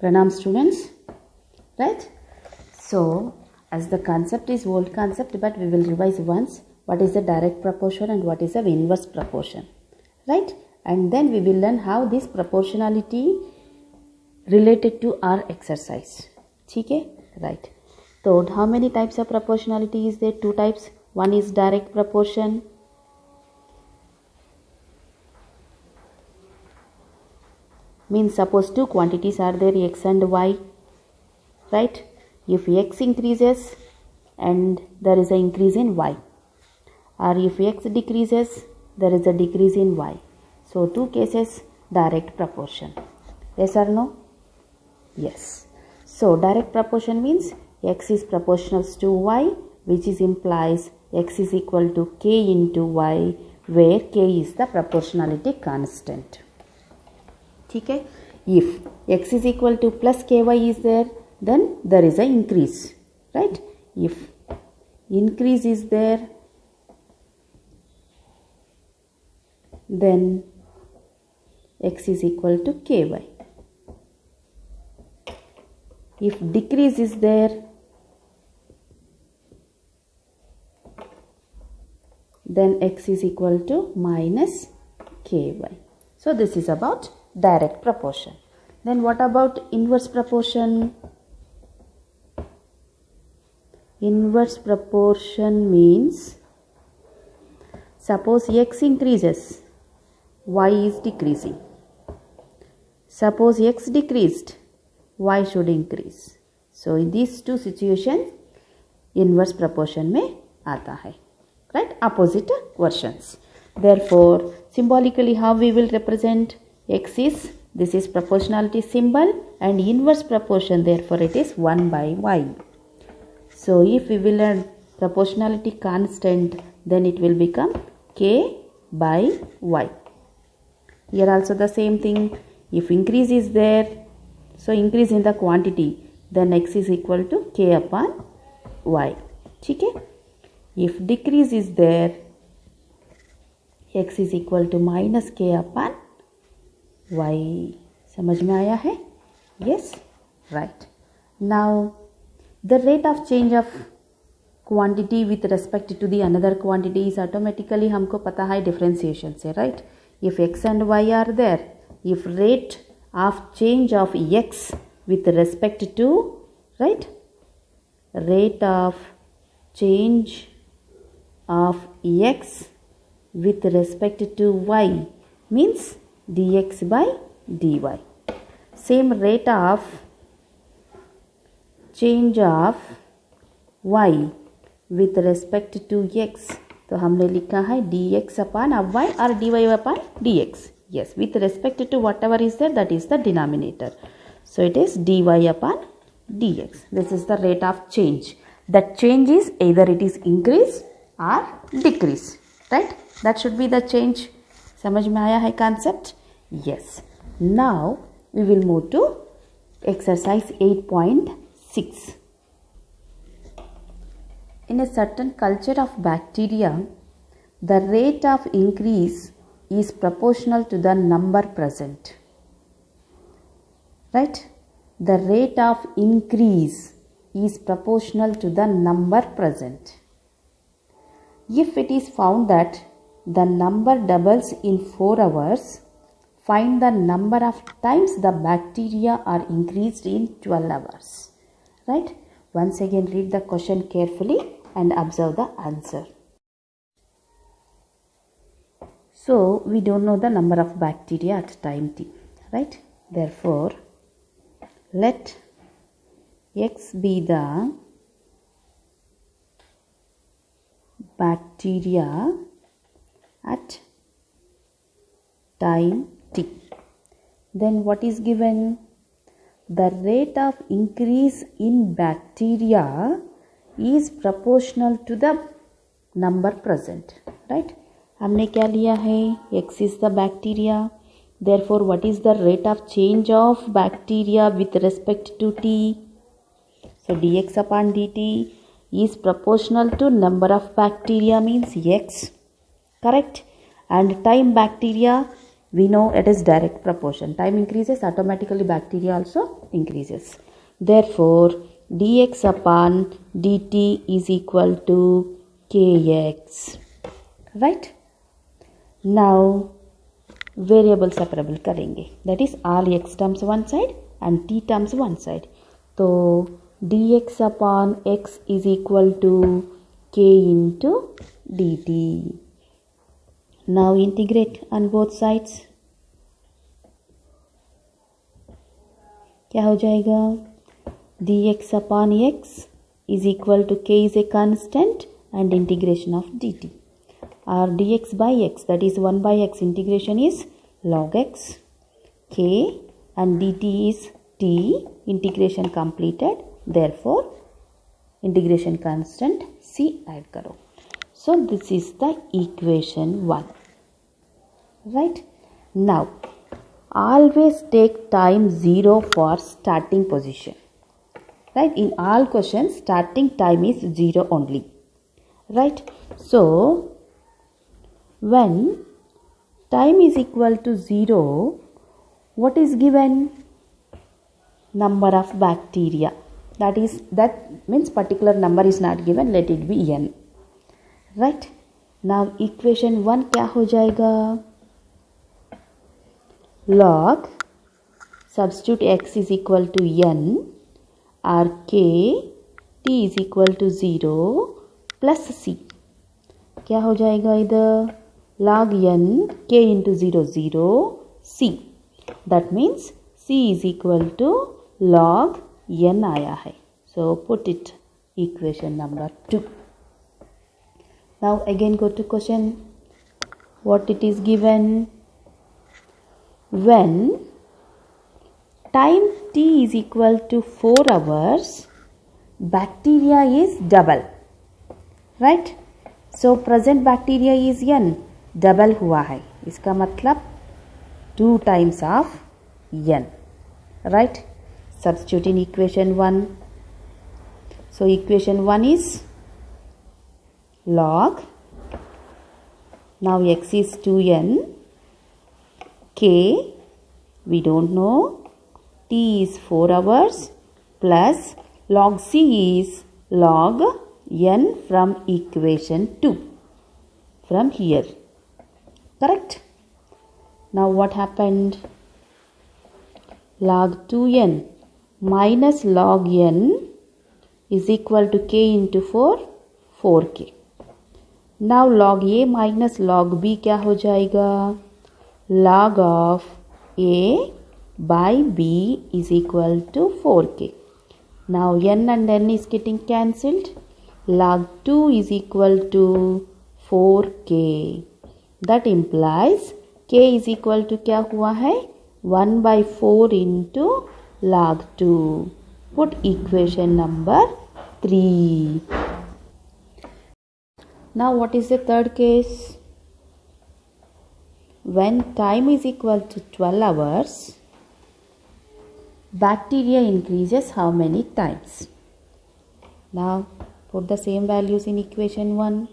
Pranam students, right? So as the concept is old concept, but we will revise once what is the direct proportion and what is the inverse proportion, right? And then we will learn how this proportionality related to our exercise. Okay, right? So how many types of proportionality is there? Two types. One is direct proportion. Means suppose two quantities are there, x and y, right? If x increases and there is an increase in y, or if x decreases, there is a decrease in y. So two cases, direct proportion. Yes or no? Yes. So direct proportion means x is proportional to y, which is implies x is equal to k into y, where k is the proportionality constant. Okay? If x is equal to plus ky is there, then there is an increase, right? If increase is there, then x is equal to ky. If decrease is there, then x is equal to minus ky. So this is about direct proportion. Then what about inverse proportion? Inverse proportion means suppose x increases, y is decreasing. Suppose x decreased, y should increase. So in these two situations, inverse proportion में आता है, right? Opposite versions. Therefore, symbolically how we will represent x is, this is proportionality symbol, and inverse proportion, therefore it is 1 by y. So if we will learn proportionality constant, then it will become k by y. Here also the same thing. If increase is there, so increase in the quantity, then x is equal to k upon y. Okay? If decrease is there, x is equal to minus k upon y. समझ में आया है? Yes? Right. Now, the rate of change of quantity with respect to the another quantity is automatically हमको पता है differentiation से, right? If x and y are there, if rate of change of x with respect to, right? Rate of change of x with respect to y means dx by dy. Same rate of change of y with respect to x, तो हमने लिखा है dx upon y or dy upon dx. Yes, with respect to whatever is there, that is the denominator. So it is dy upon dx. This is the rate of change. That change is either it is increase or decrease, right? That should be the change. समझ में आया है concept? Yes. Now we will move to exercise 8.6. In a certain culture of bacteria, the rate of increase is proportional to the number present, right? The rate of increase is proportional to the number present. If it is found that the number doubles in 4 hours, find the number of times the bacteria are increased in 12 hours, right? Once again read the question carefully and observe the answer. So we don't know the number of bacteria at time t, right? Therefore, let x be the bacteria at time t. Then what is given? The rate of increase in bacteria is proportional to the number present, right? हमने क्या लिया है? X is the bacteria. Therefore, what is the rate of change of bacteria with respect to t? So dx upon dt is proportional to number of bacteria means x, correct? And time bacteria We know it is direct proportion. Time increases, automatically bacteria also increases. Therefore, dx upon dt is equal to kx. Right? Now, variable separable करेंगे. That is all x terms one side and t terms one side. So, dx upon x is equal to k into dt. Now integrate on both sides. क्या हो जाएगा? dx upon x is equal to k is a constant and integration of dt. Or dx by x, that is 1 by x, integration is log x, k and dt is t, integration completed. Therefore, integration constant c add karo. So this is the equation 1. Right? Now, always take time 0 for starting position. Right? In all questions, starting time is 0 only. Right? So, when time is equal to 0, what is given? Number of bacteria. That means particular number is not given. Let it be n. Right? Now equation 1 क्या हो जाएगा? Log, substitute x is equal to n or k, t is equal to 0 plus c. क्या हो जाएगा इधर? Log n, k into 0 0, c. That means c is equal to log n आया है. So put it equation number 2. Now again go to question. What it is given? When time t is equal to 4 hours, bacteria is double. Right? So present bacteria is n. Double हुआ है. इसका मतलब 2 times of n. Right? Substitute in equation 1. So equation 1 is log, now x is 2n, k we don't know, t is 4 hours plus log c is log n from equation 2 from here. Correct? Now what happened? Log 2n minus log n is equal to k into 4, 4k. Now log a minus log b क्या हो जाएगा? Log of a by b is equal to 4k. Now n and n is getting cancelled. Log 2 is equal to 4k. That implies k is equal to क्या हुआ है? 1 by 4 into log 2. Put equation number 3. Now what is the third case? When time is equal to 12 hours, bacteria increases how many times? Now put the same values in equation 1.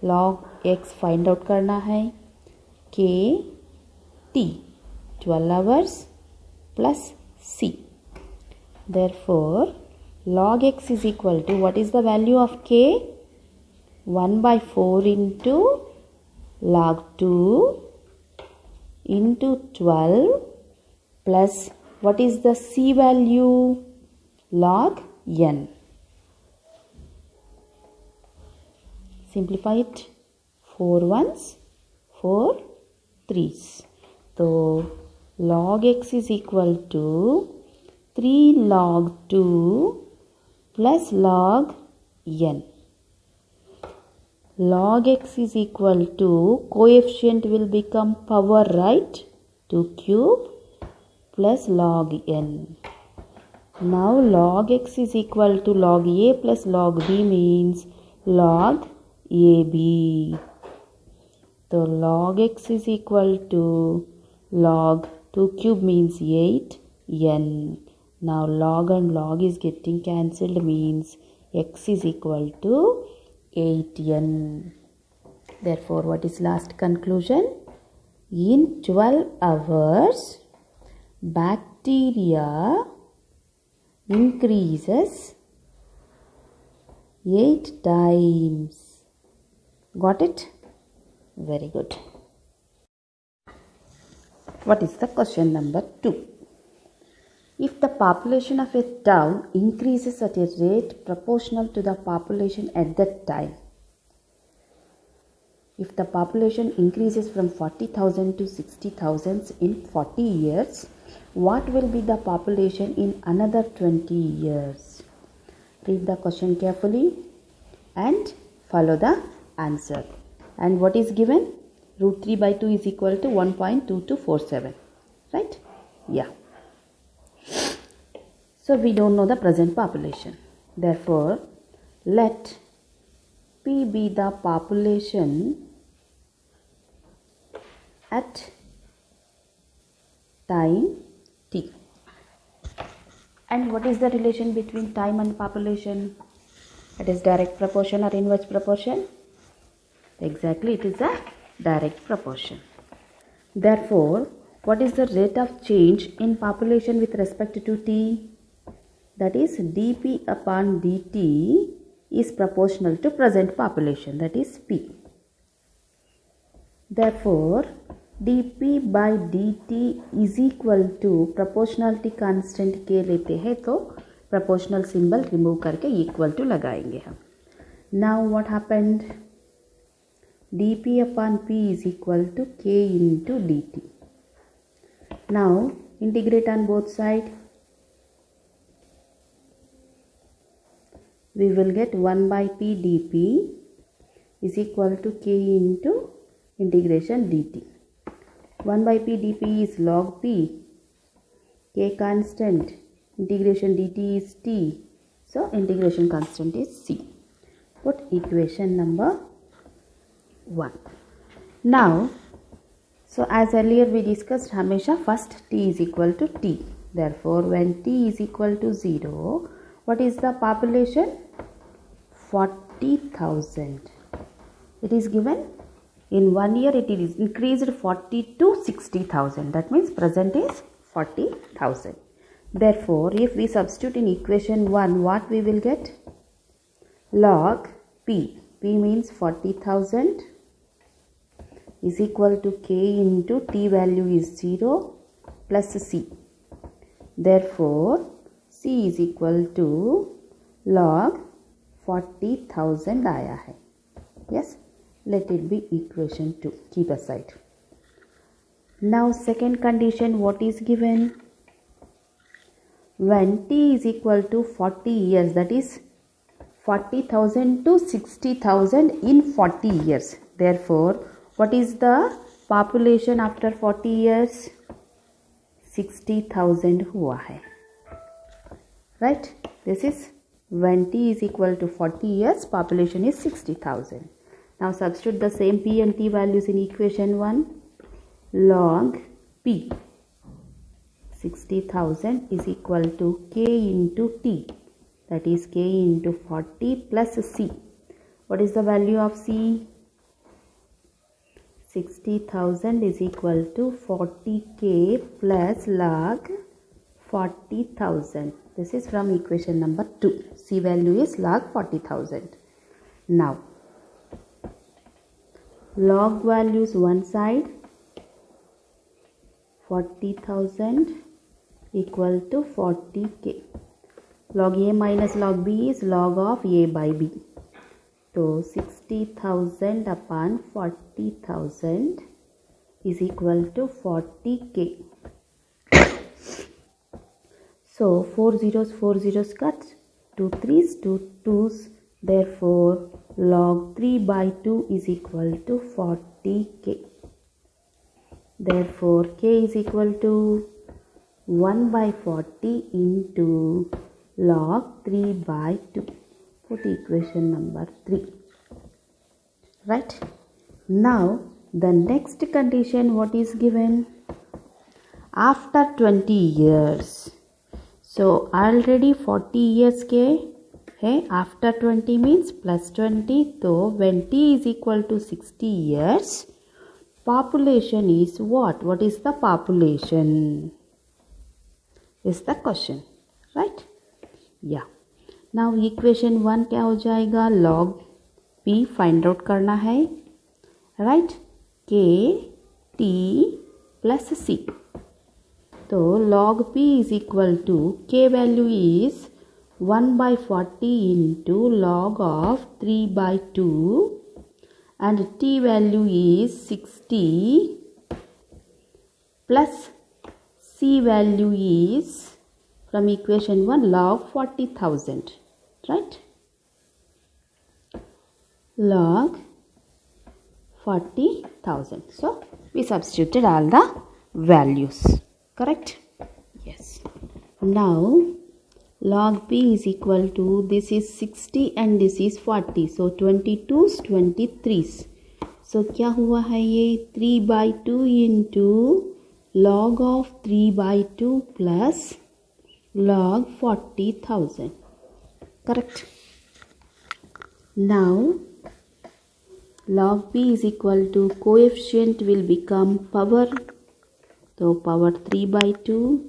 Log x find out करना है. K, T, 12 hours plus C. Therefore, log x is equal to, what is the value of K? 1 by 4 into log 2 into 12 plus, what is the C value? Log n. Simplify it. 4 ones, 4 3s. So, log x is equal to 3 log 2 plus log n. Log x is equal to, coefficient will become power, right? 2 cube plus log n. Now log x is equal to log a plus log b means log ab. So log x is equal to log 2 cube means 8 n. Now log and log is getting cancelled means x is equal to 8n. Therefore, what is last conclusion? In 12 hours, bacteria increases 8 times. Got it? Very good. What is the question number 2? If the population of a town increases at a rate proportional to the population at that time, if the population increases from 40,000 to 60,000 in 40 years, what will be the population in another 20 years? Read the question carefully and follow the answer. And what is given? Root 3 by 2 is equal to 1.2247. Right? Yeah. So we don't know the present population. Therefore, let P be the population at time T. And what is the relation between time and population? It is direct proportion or inverse proportion? Exactly, it is a direct proportion. Therefore, what is the rate of change in population with respect to T? That is dP upon dt is proportional to present population, that is P. Therefore, dP by dt is equal to proportionality constant K लेते हैं तो proportional symbol remove करके equal to लगाएंगे हम. Now what happened? dP upon P is equal to K into dt. Now integrate on both sides. We will get 1 by P dP is equal to K into integration dt. 1 by P dP is log P. K constant. Integration dt is T. So integration constant is C. Put equation number 1. Now, so as earlier we discussed, hamesha first T is equal to T. Therefore, when T is equal to 0, what is the population? 40,000. It is given in 1 year it is increased 40 to 60,000. That means present is 40,000. Therefore, if we substitute in equation 1, what we will get? Log P. P means 40,000 is equal to K into T value is 0 plus C. Therefore, C is equal to log 40,000 आया है. Yes, let it be equation 2. Keep aside. Now second condition, what is given? When T is equal to 40 years, that is 40,000 to 60,000 in 40 years. Therefore, what is the population after 40 years? 60,000 हुआ है. Right? This is when T is equal to 40 years, population is 60,000. Now substitute the same P and T values in equation 1. Log P. 60,000 is equal to K into T. That is K into 40 plus C. What is the value of C? 60,000 is equal to 40K plus log 40,000. This is from equation number 2. C value is log 40,000. Now, log values one side, 40,000 equal to 40K. Log A minus log B is log of A by B. So 60,000 upon 40,000 is equal to 40K. So 4 zeros cut, 2 3s, 2 2s. Therefore, log 3 by 2 is equal to 40K. Therefore, K is equal to 1 by 40 into log 3 by 2. Put equation number 3. Right? Now, the next condition, what is given? After 20 years. So, already 40 years के है. After 20 means plus 20. So, when T is equal to 60 years, Population is what? What is the population? Is the question, right? Yeah. Now equation 1 क्या हो जाएगा? log p find out करना है, right? k t plus c. तो log p is equal to k value is 1/40 into log of 3/2 and t value is 60 plus c value is from equation 1 log 40,000, right? Log 40,000. So we substituted all the values, correct? Yes. Now log p is equal to, this is 60 and this is 40, so 22s 23s. So क्या हुआ है ये? 3/2 into log of 3/2 plus log 40,000, correct? Now log p is equal to, coefficient will become power, so power 3/2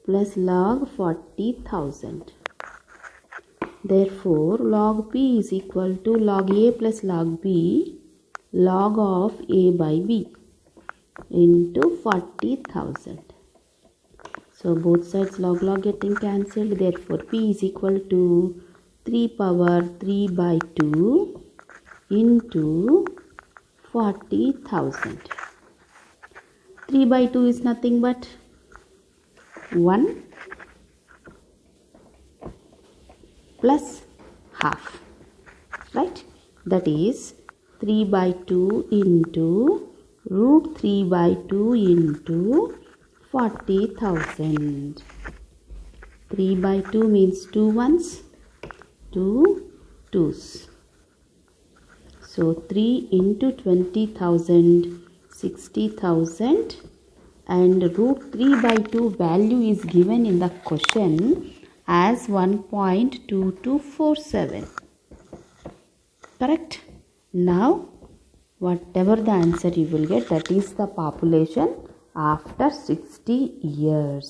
plus log 40,000. Therefore log p is equal to log a plus log b, log of a by b into 40,000. So both sides log getting cancelled. Therefore p is equal to 3 power 3/2 into 40,000. 3/2 is nothing but 1 plus half, right? That is 3/2 into root 3/2 into 40,000. 3/2 means 2 ones, 2 twos. So 3 into 20,000, 60,000, and root 3/2 value is given in the question as 1.2247. Correct? Now whatever the answer you will get, that is the population after 60 years.